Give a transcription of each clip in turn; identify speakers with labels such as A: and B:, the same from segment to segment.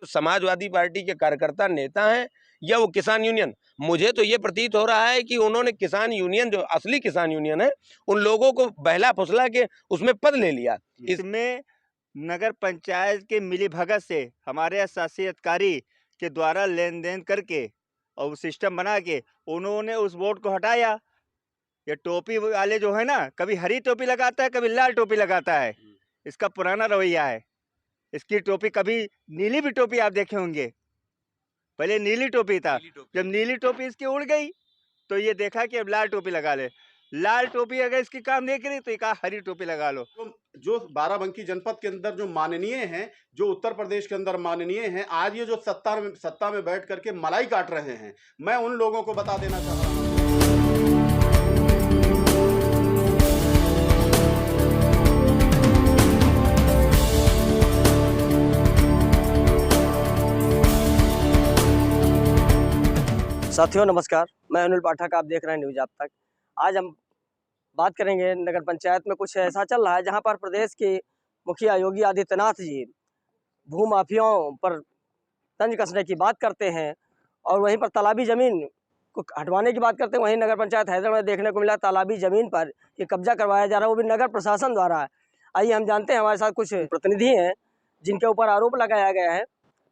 A: Samajwadi party के कार्यकर्ता नेता हैं या वो किसान यूनियन। मुझे तो ये प्रतीत हो रहा है कि उन्होंने किसान यूनियन, जो असली किसान यूनियन है, उन लोगों को बहला फुसला के उसमें पद ले लिया।
B: इसमें नगर पंचायत के मिलीभगत से हमारे शासी अधिकारी के द्वारा लेन देन करके और सिस्टम बना के उन्होंने उस बोर्ड को हटाया। ये टोपी वाले जो है ना, कभी हरी टोपी लगाता है, कभी लाल टोपी लगाता है। इसका पुराना रवैया है। इसकी टोपी, कभी नीली भी टोपी आप देखे होंगे, पहले नीली टोपी था। जब नीली टोपी इसकी उड़ गई तो ये देखा कि अब लाल टोपी लगा ले। लाल टोपी अगर इसकी काम नहीं करी तो ये कहा हरी टोपी लगा लो।
C: जो बाराबंकी जनपद के अंदर जो माननीय हैं, जो उत्तर प्रदेश के अंदर माननीय हैं, आज ये जो सत्ता में बैठ करके मलाई काट रहे हैं, मैं उन लोगों को बता देना चाह रहा हूं।
D: साथियों नमस्कार, मैं अनिल पाठक, आप देख रहे हैं न्यूज़ आप तक। आज हम बात करेंगे नगर पंचायत में कुछ ऐसा चल रहा है जहां पर प्रदेश के मुखिया योगी आदित्यनाथ जी भूमाफियाओं पर तंज कसने की बात करते हैं और वहीं पर तालाबी ज़मीन को हटवाने की बात करते हैं। वहीं नगर पंचायत हैदराबाद में देखने को मिला तालाबी ज़मीन पर ये कब्जा करवाया जा रहा है, वो भी नगर प्रशासन द्वारा। आइए हम जानते हैं, हमारे साथ कुछ प्रतिनिधि हैं जिनके ऊपर आरोप लगाया गया है।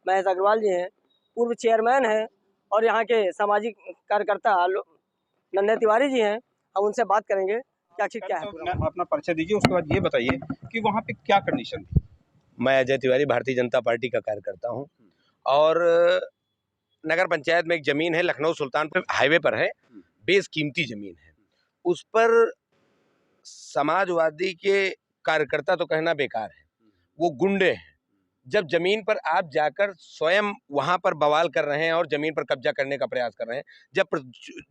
D: महेश अग्रवाल जी हैं, पूर्व चेयरमैन हैं, और यहाँ के सामाजिक कार्यकर्ता नन्हे तिवारी जी हैं। हम उनसे बात करेंगे कि आखिर क्या है।
E: अपना परिचय दीजिए, उसके बाद ये बताइए कि वहाँ पे क्या कंडीशन थी।
A: मैं अजय तिवारी, भारतीय जनता पार्टी का कार्यकर्ता हूँ और नगर पंचायत में एक ज़मीन है, लखनऊ सुल्तानपुर हाईवे पर है, बेस कीमती ज़मीन है। उस पर समाजवादी के कार्यकर्ता तो कहना बेकार है, वो गुंडे हैं। जब ज़मीन पर आप जाकर स्वयं वहाँ पर बवाल कर रहे हैं और ज़मीन पर कब्जा करने का प्रयास कर रहे हैं,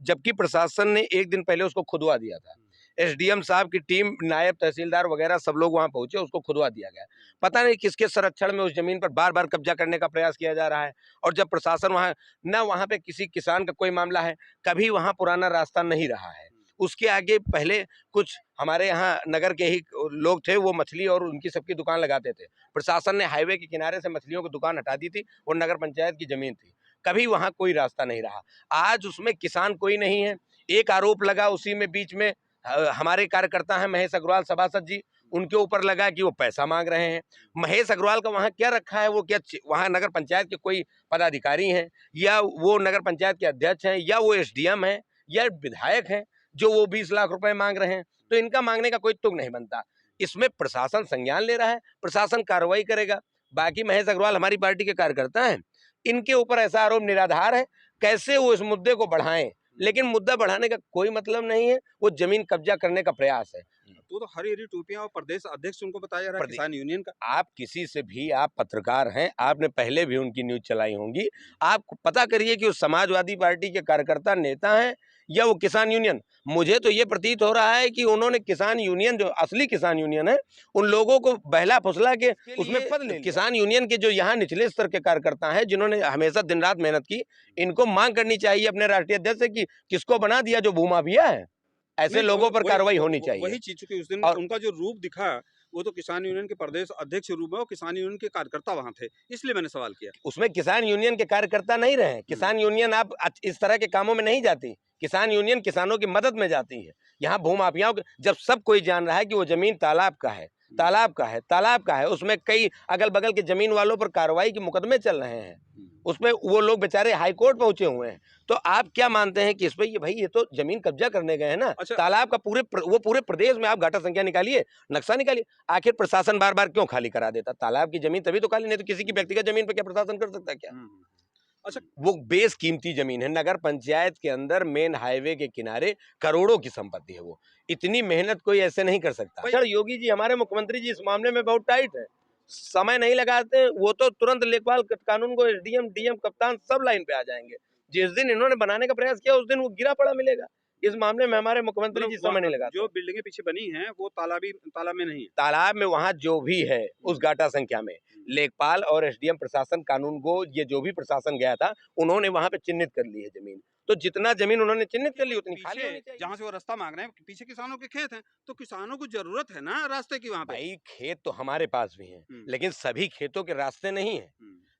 A: जबकि प्रशासन ने एक दिन पहले उसको खुदवा दिया था। एसडीएम साहब की टीम, नायब तहसीलदार वगैरह सब लोग वहाँ पहुँचे, उसको खुदवा दिया गया। पता नहीं किसके संरक्षण में उस ज़मीन पर बार बार कब्जा करने का प्रयास किया जा रहा है। और जब प्रशासन वहाँ पे किसी किसान का कोई मामला है, कभी वहाँ पुराना रास्ता नहीं रहा है। उसके आगे पहले कुछ हमारे यहाँ नगर के ही लोग थे, वो मछली और उनकी सबकी दुकान लगाते थे। प्रशासन ने हाईवे के किनारे से मछलियों की दुकान हटा दी थी और नगर पंचायत की ज़मीन थी, कभी वहाँ कोई रास्ता नहीं रहा। आज उसमें किसान कोई नहीं है। एक आरोप लगा उसी में, बीच में हमारे कार्यकर्ता हैं महेश अग्रवाल सभासद जी, उनके ऊपर लगा कि वो पैसा मांग रहे हैं। महेश अग्रवाल का वहाँ क्या रखा है? वो क्या वहाँ नगर पंचायत के कोई पदाधिकारी हैं, या वो नगर पंचायत के अध्यक्ष हैं, या वो एसडीएम हैं, या विधायक हैं जो वो 20 लाख रुपए मांग रहे हैं? तो इनका मांगने का कोई तुक नहीं बनता। इसमें प्रशासन संज्ञान ले रहा है, प्रशासन कार्रवाई करेगा। बाकी महेश अग्रवाल हमारी पार्टी के कार्यकर्ता हैं, इनके ऊपर ऐसा आरोप निराधार है। कैसे वो इस मुद्दे को बढ़ाएं, लेकिन मुद्दा बढ़ाने का कोई मतलब नहीं है, वो जमीन कब्जा करने का प्रयास है।
E: तो हरी हरी टोपियां और प्रदेश अध्यक्ष उनको बताया जा रहा है किसान यूनियन का।
A: आप किसी से भी, आप पत्रकार हैं, आपने पहले भी उनकी न्यूज चलाई होंगी, आप पता करिए कि वो समाजवादी पार्टी के कार्यकर्ता नेता हैं या वो किसान यूनियन। मुझे तो ये प्रतीत हो रहा है कि उन्होंने किसान यूनियन, जो असली किसान यूनियन है, उन लोगों को बहला फुसला के उसमें पद ले। किसान यूनियन के जो यहाँ निचले स्तर के कार्यकर्ता हैं, जिन्होंने हमेशा दिन रात मेहनत की, इनको मांग करनी चाहिए अपने राष्ट्रीय अध्यक्ष से कि किसको बना दिया जो भूमाफिया है। ऐसे लोगों पर कार्रवाई होनी चाहिए।
E: वही चीज की उस दिन उनका जो रूप दिखा, वो तो किसान यूनियन के प्रदेश अध्यक्ष रूप में, और किसान यूनियन के कार्यकर्ता वहां थे, इसलिए मैंने सवाल किया।
A: उसमें किसान यूनियन के कार्यकर्ता नहीं रहे। किसान यूनियन आप इस तरह के कामों में नहीं जाती। किसान यूनियन किसानों की मदद में जाती है। यहाँ भूमाफियाओं, जब सब कोई जान रहा है कि वो जमीन तालाब का है, उसमें कई अगल बगल के जमीन वालों पर कार्रवाई के मुकदमे चल रहे हैं, उसमें वो लोग बेचारे हाई कोर्ट पहुंचे हुए हैं। तो आप क्या मानते हैं कि इस पे ये तो जमीन कब्जा करने गए हैं ना।
E: अच्छा।
A: तालाब का पूरे प्रदेश में आप घाटा संख्या निकालिए, नक्शा निकालिए। आखिर प्रशासन बार बार क्यों खाली करा देता? तालाब की जमीन तभी तो खाली, नहीं तो किसी की व्यक्तिगत जमीन पर क्या प्रशासन कर सकता है क्या? अच्छा, वो बेस कीमती जमीन है, नगर पंचायत के अंदर मेन हाईवे के किनारे करोड़ों की संपत्ति है। वो इतनी मेहनत कोई ऐसे नहीं कर सकता। योगी जी, हमारे मुख्यमंत्री जी, इस मामले में बहुत टाइट है, समय नहीं लगाते। वो तो तुरंत लेखपाल कानून को एसडीएम, डीएम, कप्तान सब लाइन पे आ जाएंगे। जिस दिन इन्होंने बनाने का प्रयास किया, उस दिन वो गिरा पड़ा मिलेगा। इस मामले में हमारे मुख्यमंत्री जी समय नहीं लगा।
E: जो बिल्डिंगें पीछे बनी हैं वो तालाब में नहीं है।
A: तालाब में वहाँ जो भी है उस घाटा संख्या में लेखपाल और एसडीएम प्रशासन, कानून को, ये जो भी प्रशासन गया था, उन्होंने वहाँ पे चिन्हित कर ली है जमीन। तो जितना जमीन उन्होंने चिन्हित कर ली, उतनी खाली होनी चाहिए।
E: जहाँ से वो रास्ता मांग रहे हैं, पीछे किसानों के खेत हैं, तो किसानों को जरूरत है ना रास्ते की। वहाँ पे
A: भाई खेत तो हमारे पास भी हैं, लेकिन सभी खेतों के रास्ते नहीं है।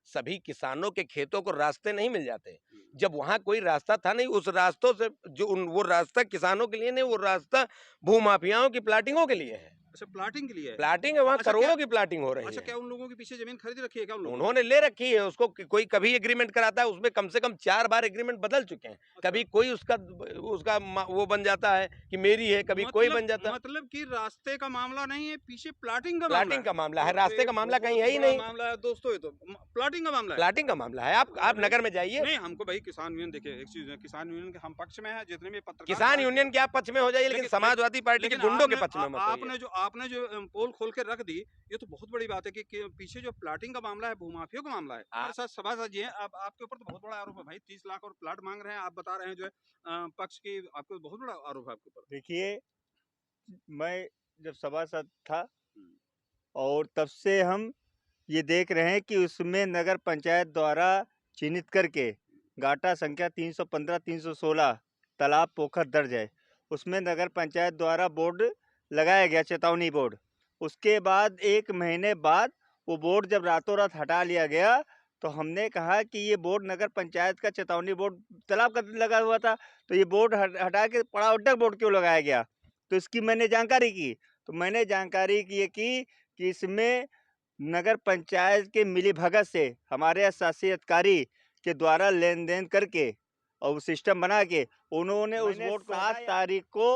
A: सभी किसानों के खेतों को रास्ते नहीं मिल जाते। जब वहाँ कोई रास्ता था नहीं, उस रास्तों से वो रास्ता किसानों के लिए नहीं, वो रास्ता भूमाफियाओं की प्लाटिंगों के लिए है।
E: अच्छा, प्लाटिंग के लिए है।
A: प्लाटिंग है, वहाँ
E: अच्छा,
A: करोड़ों
E: क्या
A: की प्लाटिंग हो रही
E: अच्छा,
A: है।
E: क्या उन लोगों के पीछे जमीन खरीद रखी है क्या उन लोगों ने?
A: उन्होंने ले रखी है उसको, कोई कभी एग्रीमेंट कराता है उसमें कम से कम 4 बार एग्रीमेंट बदल चुके हैं।
E: अच्छा।
A: कभी कोई उसका वो बन जाता है कि मेरी है, कभी कोई बन जाता है।
E: मतलब कि रास्ते का मामला नहीं है, पीछे प्लाटिंग का मामला
A: प्लाटिंग
E: है।
A: का मामला है,
E: अरे,
A: रास्ते का मामला कहीं है ही
E: बहुत बड़ा
A: नहीं।
E: मामला है दोस्तों, ये तो प्लाटिंग का मामला है।
A: प्लाटिंग का मामला है। आप
E: अरे,
A: नगर में जाइए।
E: नहीं, हमको भाई किसान यूनियन, देखिए एक चीज है, किसान यूनियन के हम पक्ष में है, जितने भी पत्रकार
A: किसान
E: भाई-
A: यूनियन के आप पक्ष में हो जाइए, लेकिन समाजवादी पार्टी के
E: लेकिन
A: गुंडों के पक्ष में मत होइए।
E: आपने जो पोल खोल के रख दी, ये तो बहुत बड़ी बात है कि पीछे जो प्लाटिंग का मामला है, भूमाफियों का मामला है। हमारे साथ सभासद जी हैं, अब आपके ऊपर तो बहुत बड़ा आरोप है भाई, 30 लाख और प्लाट मांग रहे हैं, आप बता रहे हैं जो है पक्ष की, आपको बहुत बड़ा आरोप है आपके ऊपर।
B: देखिए, मैं जब सभासद था
E: हम्म।
B: और तब से हम ये देख रहे हैं कि उसमें नगर पंचायत द्वारा चिन्हित करके घाटा संख्या 315 316 तालाब पोखर दर्ज है। उसमें नगर पंचायत द्वारा बोर्ड लगाया गया, चेतावनी बोर्ड। उसके बाद 1 महीने बाद वो बोर्ड जब रातों रात हटा लिया गया, तो हमने कहा कि ये बोर्ड नगर पंचायत का चेतावनी बोर्ड तालाब का लगा हुआ था, तो ये बोर्ड हटा के पड़ावड्डक बोर्ड क्यों लगाया गया? तो इसकी मैंने जानकारी की। तो मैंने जानकारी की कि इसमें नगर पंचायत के मिलीभगत से हमारे शासी अधिकारी के द्वारा लेन देन करके और सिस्टम बना के उन्होंने उस बोर्ड को 7 तारीख को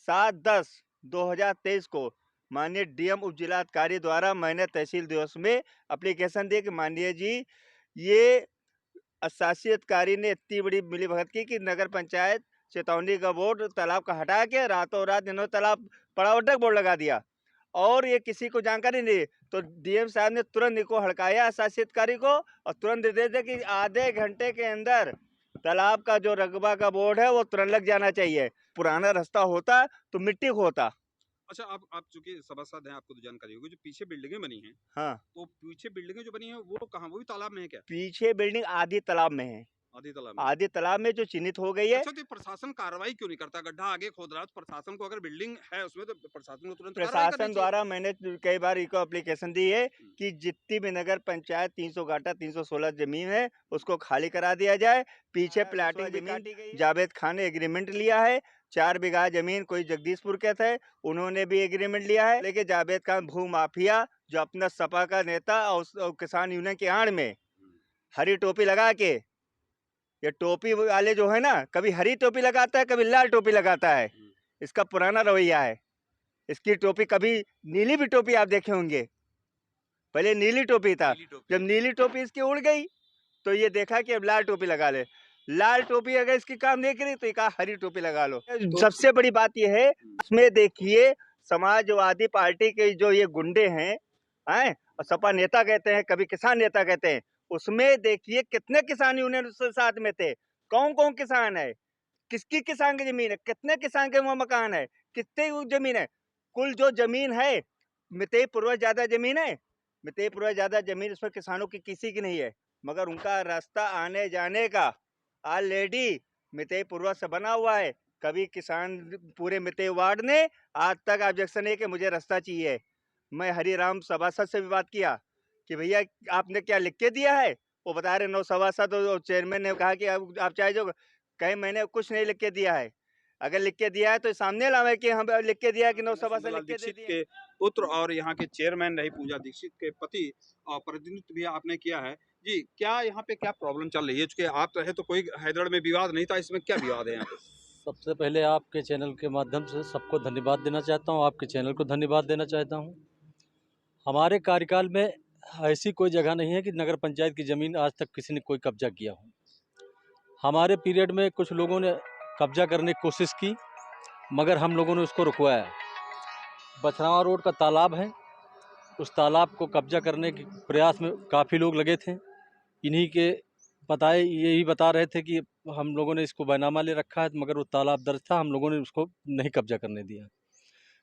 B: 7/10/2023 को माननीय डीएम उप जिलाधिकारी द्वारा मैंने तहसील दिवस में एप्लीकेशन दी कि माननीय जी, ये शासी अधिकारी ने इतनी बड़ी मिलीभगत की कि नगर पंचायत चेतावनी का बोर्ड तालाब का हटा के रातों रात इन्होंने तालाब पड़ावड्डक बोर्ड लगा दिया और ये किसी को जानकारी नहीं। तो डीएम साहब ने तुरंत इनको हड़काया शासी अधिकारी को और तुरंत निर्देश दिया कि आधे घंटे के अंदर तालाब का जो रकबा का बोर्ड है वो तुरंत लग जाना चाहिए। पुराना रास्ता होता तो मिट्टी को होता।
E: अच्छा, आप चूंकि सभासद हैं, आपको तो जानकारी होगी, जो पीछे बिल्डिंगें बनी हैं,
B: हाँ,
E: तो पीछे बिल्डिंगें जो बनी हैं वो कहाँ, वो भी तालाब में है क्या?
B: पीछे बिल्डिंग आधी तालाब में है,
E: आधी तालाब में।
B: आधी तालाब में जो चिन्हित हो गई है।
E: अच्छा, तो ये प्रशासन कार्रवाई क्यों नहीं करता? गड्ढा आगे खोद रहा है तो प्रशासन को, अगर बिल्डिंग है उसमें, तो प्रशासन को तुरंत कार्रवाई करनी
B: प्रशासन
E: चाहिए।
B: द्वारा मैंने कई बार इनको एप्लीकेशन दी है कि जितनी भी नगर पंचायत 300 घाटा 316 जमीन है उसको खाली करा दिया जाए। पीछे प्लाटिंग जमीन जावेद खान ने एग्रीमेंट लिया है, 4 बीघा जमीन कोई जगदीशपुर के थे, उन्होंने भी एग्रीमेंट लिया है। लेकिन जावेद खान भू माफिया जो अपना सपा का नेता और किसान यूनियन के आड़ में हरी टोपी लगा के, ये टोपी वाले जो है ना, कभी हरी टोपी लगाता है, कभी लाल टोपी लगाता है। इसका पुराना रवैया है। इसकी टोपी, कभी नीली भी टोपी आप देखे होंगे, पहले नीली टोपी था, जब नीली टोपी इसकी उड़ गई तो ये देखा कि अब लाल टोपी लगा ले। लाल टोपी अगर इसकी काम नहीं करी तो ये कहा हरी टोपी लगा लो। सबसे बड़ी बात ये है, इसमें देखिए समाजवादी पार्टी के जो ये गुंडे हैं और सपा नेता कहते हैं, कभी किसान नेता कहते हैं, उसमें देखिए कितने किसान यूनियन उसके साथ में थे, कौन कौन किसान है, किसकी किसान की जमीन है, कितने किसान के वहाँ मकान है, कितने जमीन है। कुल जो जमीन है, मितेई पूर्वज ज्यादा जमीन है, मितेई पूर्वज ज्यादा जमीन उसमें किसानों की किसी की नहीं है, मगर उनका रास्ता आने जाने का ऑलरेडी मितेई पूर्वज से बना हुआ है। कभी किसान पूरे मितेई वार्ड ने आज तक ऑब्जेक्शन है कि मुझे रास्ता चाहिए। मैं हरिराम सभासद से भी बात किया कि भैया आपने क्या लिख के दिया है, वो बता रहे 9 सभासद और चेयरमैन ने कहा कि आप चाहे जो कहीं, मैंने कुछ नहीं लिख के दिया है। अगर लिख के दिया है तो सामने लावे कि हम लिख के दिया है कि 9 सभासद लिख के दे
E: दीक्षित
B: दिए।
E: के पुत्र और यहाँ के चेयरमैन रही पूजा दीक्षित के पति और प्रतिनिधित्व भी आपने किया है जी। क्या यहाँ पे क्या प्रॉब्लम चल रही है? चूंकि आप रहे तो कोई हैदड़ में विवाद नहीं था, इसमें क्या विवाद है यहाँ पे?
F: सबसे पहले आपके चैनल के माध्यम से सबको धन्यवाद देना चाहता हूँ, आपके चैनल को धन्यवाद देना चाहता हूँ। हमारे कार्यकाल में ऐसी कोई जगह नहीं है कि नगर पंचायत की ज़मीन आज तक किसी ने कोई कब्जा किया हो। हमारे पीरियड में कुछ लोगों ने कब्जा करने की कोशिश की, मगर हम लोगों ने उसको रुकवाया। बछरावा रोड का तालाब है, उस तालाब को कब्जा करने के प्रयास में काफ़ी लोग लगे थे। इन्हीं के यही बता रहे थे कि हम लोगों ने इसको बैनामा ले रखा है, मगर वो तालाब दर्ज था, हम लोगों ने उसको नहीं कब्जा करने दिया।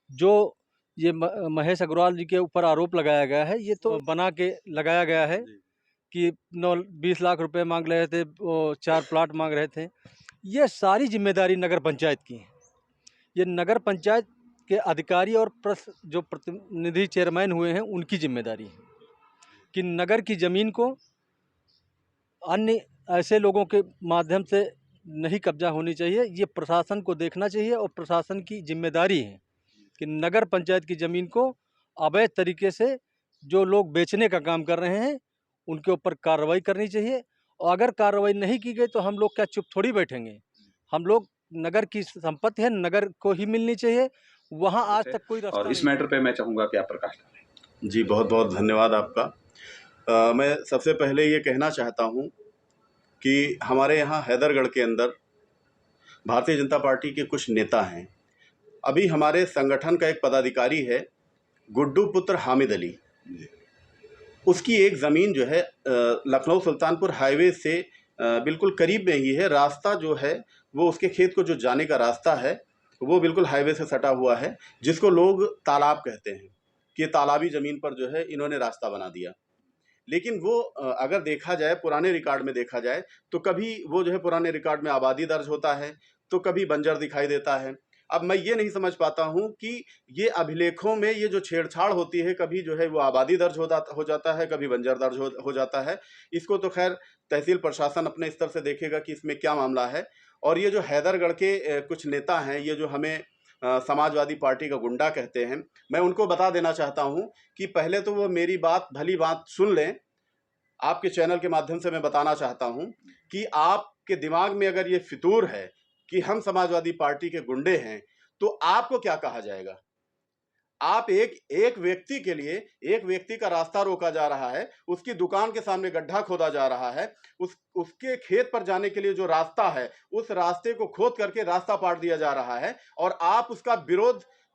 F: जो ये महेश अग्रवाल जी के ऊपर आरोप लगाया गया है, ये तो बना के लगाया गया है कि 20 लाख रुपए मांग रहे थे, 4 प्लाट मांग रहे थे। ये सारी जिम्मेदारी नगर पंचायत की है। ये नगर पंचायत के अधिकारी और जो प्रतिनिधि चेयरमैन हुए हैं उनकी जिम्मेदारी है कि नगर की ज़मीन को अन्य ऐसे लोगों के माध्यम से नहीं कब्जा होनी चाहिए। ये प्रशासन को देखना चाहिए और प्रशासन की जिम्मेदारी है कि नगर पंचायत की ज़मीन को अवैध तरीके से जो लोग बेचने का काम कर रहे हैं उनके ऊपर कार्रवाई करनी चाहिए। और अगर कार्रवाई नहीं की गई तो हम लोग क्या चुप थोड़ी बैठेंगे। हम लोग, नगर की संपत्ति है, नगर को ही मिलनी चाहिए। वहाँ आज तक कोई रास्ता
G: और इस
F: नहीं
G: मैटर पे मैं चाहूँगा कि आप प्रकाश डालें।
C: जी, बहुत बहुत धन्यवाद आपका। मैं सबसे पहले ये कहना चाहता हूँ कि हमारे यहाँ हैदरगढ़ के अंदर भारतीय जनता पार्टी के कुछ नेता हैं। अभी हमारे संगठन का एक पदाधिकारी है गुड्डू पुत्र हामिद अली, उसकी एक ज़मीन जो है लखनऊ सुल्तानपुर हाईवे से बिल्कुल करीब में ही है। रास्ता जो है वो उसके खेत को जो जाने का रास्ता है वो बिल्कुल हाईवे से सटा हुआ है, जिसको लोग तालाब कहते हैं कि तालाबी ज़मीन पर जो है इन्होंने रास्ता बना दिया। लेकिन वो अगर देखा जाए, पुराने रिकॉर्ड में देखा जाए, तो कभी वो जो है पुराने रिकॉर्ड में आबादी दर्ज होता है तो कभी बंजर दिखाई देता है। अब मैं ये नहीं समझ पाता हूँ कि ये अभिलेखों में ये जो छेड़छाड़ होती है, कभी जो है वो आबादी दर्ज हो जाता है, कभी बंजर दर्ज हो जाता है। इसको तो खैर तहसील प्रशासन अपने स्तर से देखेगा कि इसमें क्या मामला है। और ये जो हैदरगढ़ के कुछ नेता हैं, ये जो हमें समाजवादी पार्टी का गुंडा कहते हैं, मैं उनको बता देना चाहता हूँ कि पहले तो वो मेरी बात, भली बात सुन लें। आपके चैनल के माध्यम से मैं बताना चाहता हूँ कि आपके दिमाग में अगर ये फितूर है कि हम समाजवादी पार्टी के गुंडे हैं, तो आपको क्या कहा जाएगा। आप एक व्यक्ति के लिए, एक व्यक्ति का रास्ता रोका जा रहा है, उसकी दुकान के सामने गड्ढा खोदा जा रहा है, उसके खेत पर जाने के लिए जो रास्ता है उस रास्ते को खोद करके रास्ता पाट दिया जा रहा है, और आप उसका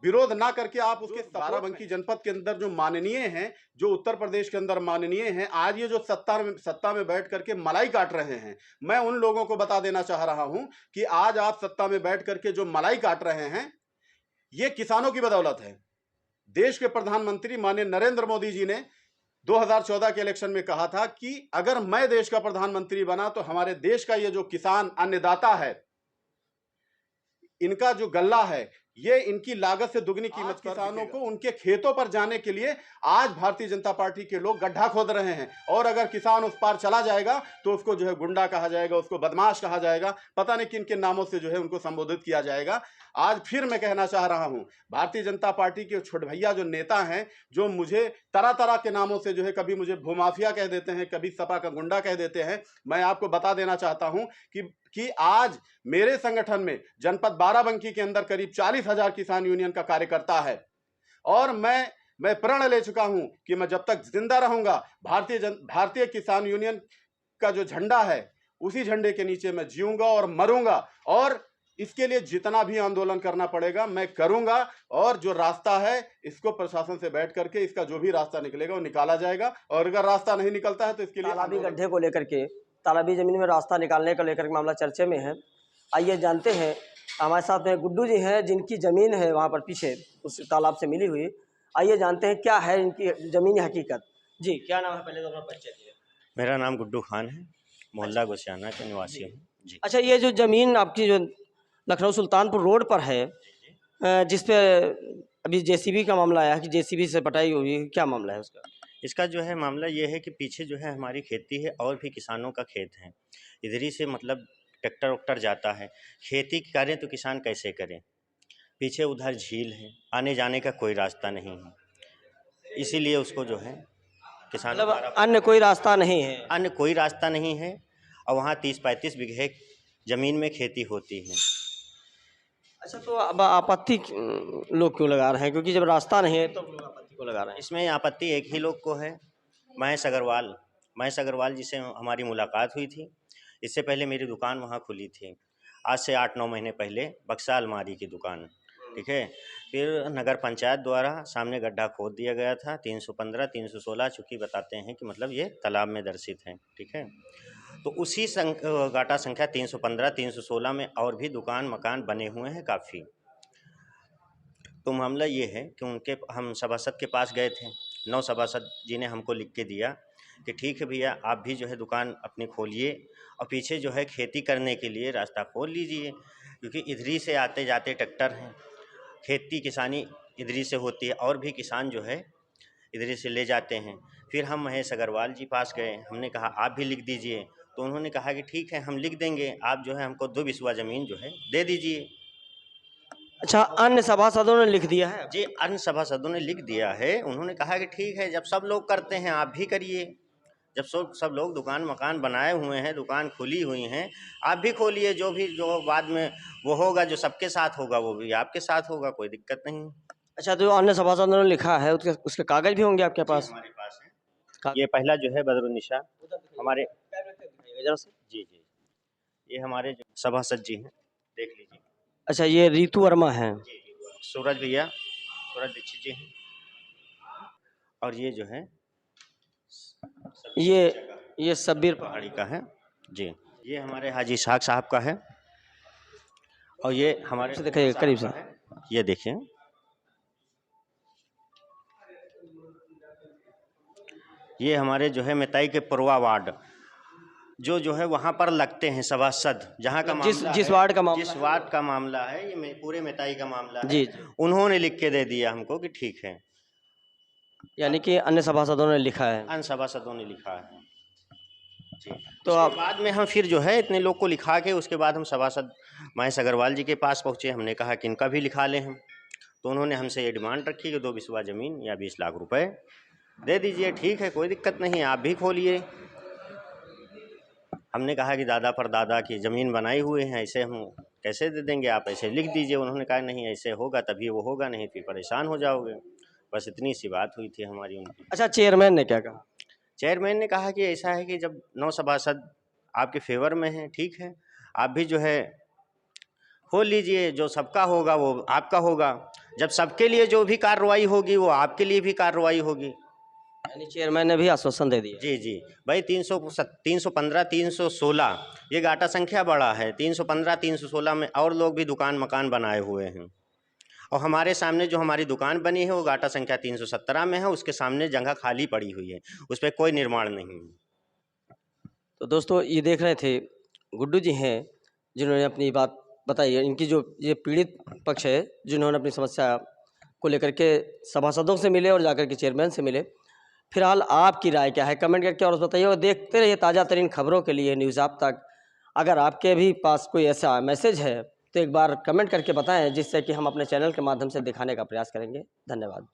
C: विरोध ना करके आप उसके बाराबंकी जनपद के अंदर जो माननीय हैं, जो उत्तर प्रदेश के अंदर माननीय हैं, आज ये जो सत्ता में बैठ करके मलाई काट रहे हैं, मैं उन लोगों को बता देना चाह रहा हूं कि आज आप सत्ता में बैठ करके जो मलाई काट रहे हैं, ये किसानों की बदौलत है। देश के प्रधानमंत्री माननीय नरेंद्र मोदी जी ने 2014 के इलेक्शन में कहा था कि अगर मैं देश का प्रधानमंत्री बना तो हमारे देश का ये जो किसान अन्नदाता है, इनका जो गल्ला है, ये इनकी लागत से दुगनी कीमत किसानों को उनके खेतों पर जाने के लिए आज भारतीय जनता पार्टी के लोग गड्ढा खोद रहे हैं। और अगर किसान उस पार चला जाएगा तो उसको जो है गुंडा कहा जाएगा, उसको बदमाश कहा जाएगा, पता नहीं किन किन नामों से जो है उनको संबोधित किया जाएगा। आज फिर मैं कहना चाह रहा हूं, भारतीय जनता पार्टी के छोटे भैया जो नेता हैं, जो मुझे तरह तरह के नामों से जो है, कभी मुझे भूमाफिया कह देते हैं, कभी सपा का गुंडा कह देते हैं, मैं आपको बता देना चाहता हूं कि आज मेरे संगठन में जनपद बाराबंकी के अंदर करीब 40,000 किसान यूनियन का कार्यकर्ता है। और मैं प्रण ले चुका हूं कि मैं जब तक जिंदा रहूंगा, भारतीय किसान यूनियन का जो झंडा है उसी झंडे के नीचे मैं जीऊंगा और मरूंगा, और इसके लिए जितना भी आंदोलन करना पड़ेगा मैं करूंगा। और जो रास्ता है इसको प्रशासन से बैठ करके इसका जो भी रास्ता निकलेगा वो निकाला जाएगा, और अगर रास्ता नहीं निकलता है तो इसके लिए
D: तालाबी गड्ढे को लेकर के, तालाबी जमीन में रास्ता निकालने को लेकर के मामला चर्चे में है। आइए जानते हैं, हमारे साथ में गुड्डू जी हैं जिनकी ज़मीन है वहाँ पर पीछे उस तालाब से मिली हुई। आइए जानते हैं क्या है इनकी ज़मीनी हकीकत। जी, क्या नाम है, पहले तो अपना परिचय दीजिए।
H: मेरा नाम गुड्डू खान है, मोहल्ला गोसियाना के निवासी हूँ जी।
D: अच्छा, ये जो ज़मीन आपकी जो लखनऊ सुल्तानपुर रोड पर है, जिस पे अभी जेसीबी का मामला आया है कि जेसीबी से पटाई हुई, क्या मामला है उसका?
H: इसका जो है मामला ये है कि पीछे जो है हमारी खेती है और भी किसानों का खेत है। इधर ही से मतलब ट्रैक्टर वक्टर जाता है, खेती करें तो किसान कैसे करें। पीछे उधर झील है, आने जाने का कोई रास्ता नहीं है, इसीलिए उसको जो है किसान
D: मतलब अन्य कोई रास्ता नहीं है?
H: अन्य कोई रास्ता नहीं है। और वहाँ 30-35 बीघे ज़मीन में खेती होती है।
D: अच्छा, तो अब आपत्ति लोग क्यों लगा रहे हैं? क्योंकि जब रास्ता नहीं है तो लोग आपत्ति को लगा रहे हैं।
H: इसमें आपत्ति एक ही लोग को है, महेश अग्रवाल जिससे हमारी मुलाकात हुई थी। इससे पहले मेरी दुकान वहाँ खुली थी, आज से 8-9 महीने पहले, बक्सा अलमारी की दुकान, ठीक है। फिर नगर पंचायत द्वारा सामने गड्ढा खोद दिया गया था, 315, 316 चूँकि बताते हैं कि मतलब ये तालाब में दर्शित है, ठीक है। तो उसी गाटा संख्या 315, 316 में और भी दुकान मकान बने हुए हैं काफ़ी। तो मामला ये है कि हम सभासद के पास गए थे, 9 सभासद जी ने हमको लिख के दिया कि ठीक है भैया, आप भी जो है दुकान अपनी खोलिए और पीछे जो है खेती करने के लिए रास्ता खोल लीजिए, क्योंकि इधरी से आते जाते ट्रैक्टर हैं, खेती किसानी इधरी से होती है और भी किसान जो है इधरी से ले जाते हैं। फिर हम महेश अग्रवाल जी पास गए, हमने कहा आप भी लिख दीजिए, तो उन्होंने कहा कि ठीक है हम लिख देंगे, आप जो है हमको 2 बिस्वा ज़मीन जो है दे दीजिए।
D: अच्छा, अन्य सभासदों ने लिख दिया है?
H: जी, अन्य सभासदों ने लिख दिया है। उन्होंने कहा कि ठीक है, जब सब लोग करते हैं आप भी करिए। जब सब लोग दुकान मकान बनाए हुए हैं, दुकान खुली हुई हैं, आप भी खोलिए। जो बाद में वो होगा, जो सबके साथ होगा वो भी आपके साथ होगा, कोई दिक्कत नहीं।
D: अच्छा, जो अन्य सभासदों ने लिखा है उसके कागज भी होंगे आपके पास?
H: हमारे पास है। ये पहला जो है बदरुन्निसा हमारे
D: जरा से।
H: जी, ये हमारे जो सभासद जी हैं, देख लीजिए।
D: अच्छा, ये रितु वर्मा हैं।
H: जी, सूरज भैया, सूरज दीक्षित जी हैं। और ये जो है
D: ये शब्बीर
H: पहाड़ी का है जी। ये हमारे हाजी इसहाक साहब का है। और ये हमारे
D: से दिखाइए करीब से।
H: ये देखिए, ये हमारे जो है मेताई के पुरवा वार्ड जो है वहाँ पर लगते हैं सभासद, जहाँ का
D: जिस वार्ड का मामला,
H: जिस वार्ड का मामला है, ये पूरे मेताई का मामला है।
D: जी।
H: उन्होंने लिख के दे दिया हमको कि ठीक है।
D: यानी कि अन्य सभासदों ने लिखा है?
H: अन्य सभासदों ने लिखा है जी।
D: तो
H: आप बाद में हम फिर जो है इतने लोग को लिखा के उसके बाद हम सभासद महेश अग्रवाल जी के पास पहुँचे। हमने कहा कि इनका भी लिखा लें हम। तो उन्होंने हमसे ये डिमांड रखी कि 2 बिस्वा ज़मीन या 20 लाख रुपए दे दीजिए। ठीक है, कोई दिक्कत नहीं, आप भी खोलिए। हमने कहा कि दादा पर दादा की ज़मीन बनाई हुए हैं, ऐसे हम कैसे दे देंगे, आप ऐसे लिख दीजिए। उन्होंने कहा नहीं, ऐसे होगा तभी वो होगा, नहीं फिर परेशान हो जाओगे। बस इतनी सी बात हुई थी हमारी उनकी।
D: अच्छा, चेयरमैन ने क्या कहा?
H: चेयरमैन ने कहा कि ऐसा है कि जब 9 सभासद आपके फेवर में हैं, ठीक है, आप भी जो है खोल लीजिए। जो सबका होगा वो आपका होगा। जब सबके लिए जो भी कार्रवाई होगी वो आपके लिए भी कार्रवाई होगी।
D: यानी चेयरमैन ने भी आश्वासन दे दिया?
H: जी भाई, 315 316 ये गाटा संख्या बड़ा है। 315 316 में और लोग भी दुकान मकान बनाए हुए हैं। और हमारे सामने जो हमारी दुकान बनी है वो गाटा संख्या 317 में है। उसके सामने जगह खाली पड़ी हुई है, उस पर कोई निर्माण नहीं है।
D: तो दोस्तों, ये देख रहे थे गुड्डू जी हैं जिन्होंने अपनी बात बताई है। इनकी जो ये पीड़ित पक्ष है, जिन्होंने अपनी समस्या को लेकर के सभासदों से मिले और जाकर के चेयरमैन से मिले। फिलहाल आपकी राय क्या है, कमेंट करके और बताइए। और देखते रहिए ताज़ा तरीन खबरों के लिए न्यूज़ आप तक। अगर आपके भी पास कोई ऐसा मैसेज है तो एक बार कमेंट करके बताएं, जिससे कि हम अपने चैनल के माध्यम से दिखाने का प्रयास करेंगे। धन्यवाद।